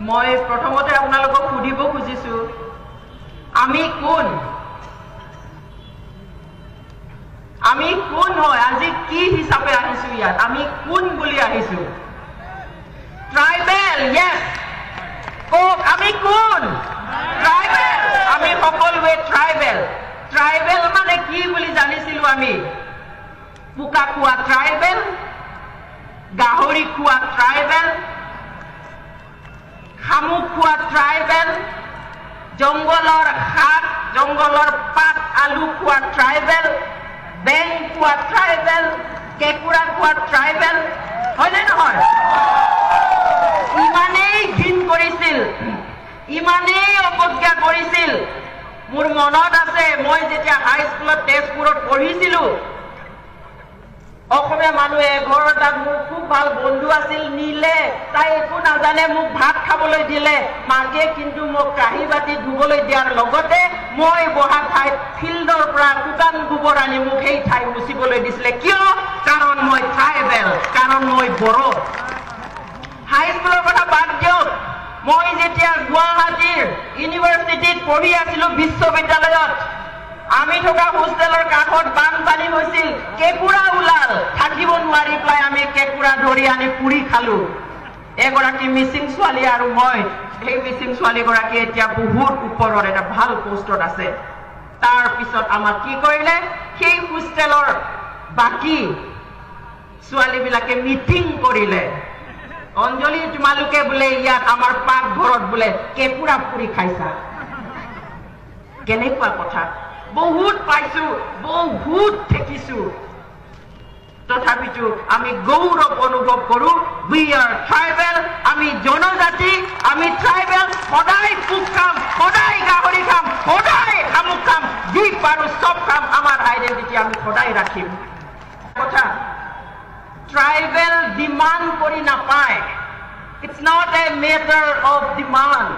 মই প্ৰথমতে আপোনালোকক সুধিব খুজিছো আমি কোন হয় আজি কি হিচাপে আহিছো ইয়াত আমি কোন বুলি আহিছো ট্ৰাইবেল yes কক আমি কোন ট্ৰাইবেল আমি সকলোৱে ট্ৰাইবেল মানে কি বুলি জানিছিলো আমি পুকা খোৱা ট্ৰাইবেল গাহৰি খোৱা ট্ৰাইবেল শামুক খোৱা ট্ৰাইবেল জংগলৰ শাক জংগলৰ পাত আলু খোৱা ট্ৰাইবেল বেং খোৱা ট্ৰাইবেল কেকুৰা খোৱা ট্ৰাইবেল হয় নে নহয় ইমানেই ঘিন কৰিছিল ইমানেই অপজ্ঞা কৰিছিল মোৰ মনত আছে মই যেতিয়া হাই স্কুলত তেজপুৰত পঢ়িছিলো অসমীয়া মানুহে ঘৰত মোৰ খুব ভাল বন্ধু আছিল নীলে তাই একো নাজানে মোক ভাত খাবলৈ দিলে মাকে কিন্তু মোক কাঁহী বাতি ধুবলৈ দিয়াৰ লগতে মই বহা ঠাইত ফিল্ডৰ পৰা শুকান গোবৰ আনি মোক সেই ঠাই মুচিবলৈ দিছিলে কিয় কাৰণ মই ট্ৰাইবেল কাৰণ মই বড়ো হাই স্কুলৰ কথা বাদ দিয়ক মই যেতিয়া গুৱাহাটীৰ ইউনিভাৰ্চিটিত পঢ়ি আছিলো বিশ্ববিদ্যালয়ত আমি থকা হোষ্টেলৰ কাষত বানপানী হৈছিল কেকুৰা ওলাল থাকিব নোৱাৰি প্লাই আমি কেকুৰা ধৰি আনি পুৰি খালো এগৰাকী মিচিং ছোৱালী আৰু মই সেই মিচিং ছোৱালী গৰাকী এতিয়া বহুত ওপৰত এটা ভাল পোষ্টত আছে তাৰ পিছত আমাক কি কৰিলে সেই হোষ্টেলৰ বাকি ছোৱালীবিলাকে মিটিং কৰিলে অঞ্জলি তোমালোকে বোলে ইয়াত আমাৰ পাকঘৰত বোলে কেকুৰা পুৰি খাইছা কেনেকুৱা কথা বহুত পাইছো বহুত দেখিছো তথাপিতো আমি গৌৰৱ অনুভৱ কৰো we are tribal আমি জনজাতি আমি ট্ৰাইবেল সদায় পুক খাম সদায় গাহৰি খাম সদায় শামুক খাম যি পাৰো সব খাম আমাৰ আইডেন্টিটি আমি সদায় ৰাখিম কথা ট্ৰাইবেল ডিমান্ড কৰি নাপায় it's not a matter of demand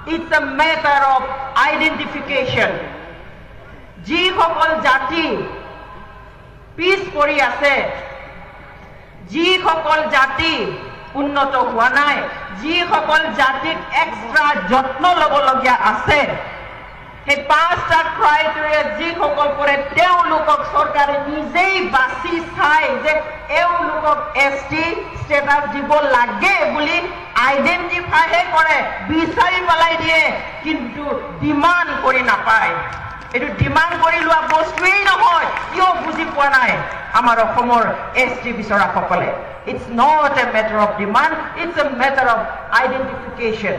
it's a matter of identification যিসকল জাতি পিছ পৰি আছে যিসকল জাতি উন্নত হোৱা নাই যিসকল জাতিক এক্সট্ৰা যত্ন ল'বলগীয়া আছে সেই পাঁচটা ক্ৰাইটেৰিয়া যিসকল কৰে তেওঁলোকক চৰকাৰে নিজেই বাছি চাই যে এওঁলোকক এছটি ষ্টেটাছ দিব লাগে বুলি আইডেণ্টিফাইহে কৰে বিচাৰি পেলাই দিয়ে কিন্তু ডিমাণ্ড কৰি নাপায় এটো ডিমান্ড কৰি লোৱা বস্তুই নহয় কিয় বুজি পোৱা নাই আমাৰ অসমৰ এছটি বিচৰা সকলে it's not a matter of demand it's a matter of identification